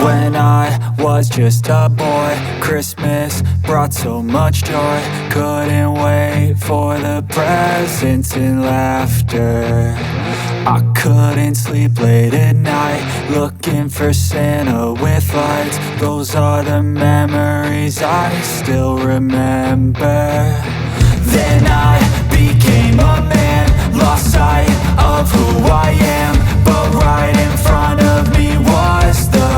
When I was just a boy, Christmas brought so much joy. Couldn't wait for the presents and laughter. I couldn't sleep late at night, looking for Santa with lights. Those are the memories I still remember. Then I became a man, lost sight of who I am. But right in front of me was the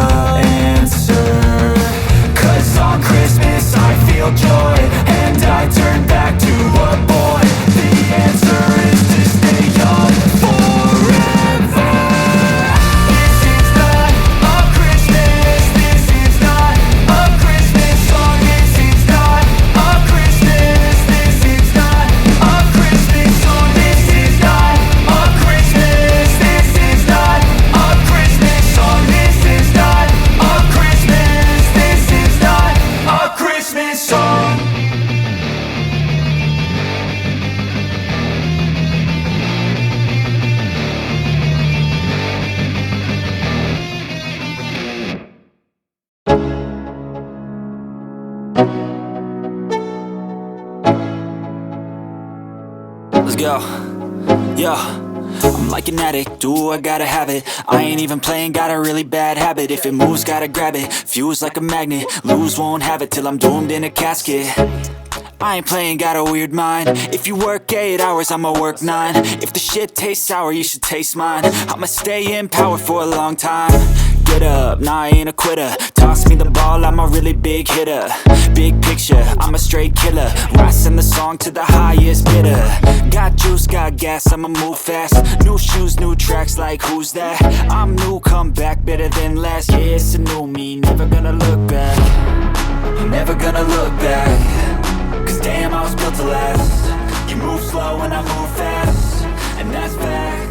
answer. 'Cause on Christmas I feel joy, and I turn back to a boy. The answer is to stay young forever. This is not a Christmas, this is not a Christmas song. This is not a Christmas, this is not a Christmas song. This is not a Christmas, this is not a Christmas song. This is not a Christmas, this is not a Christmas song. Let's go. Yo, I'm like an addict, do I gotta have it. I ain't even playing, got a really bad habit. If it moves, gotta grab it, fuse like a magnet. Lose, won't have it till I'm doomed in a casket. I ain't playing, got a weird mind. If you work 8 hours, I'ma work 9. If the shit tastes sour, you should taste mine. I'ma stay in power for a long time. Get up, nah, I ain't a quitter. Toss me the ball, I'm a really big hitter. Big picture, I'm a straight killer. Rising the song to the highest bidder. Got juice, got gas, I'ma move fast. New shoes, new tracks, like who's that? I'm new, come back, better than last. Yeah, it's a new me, never gonna look back. Never gonna look back. 'Cause damn, I was built to last. You move slow and I move fast, and that's fact.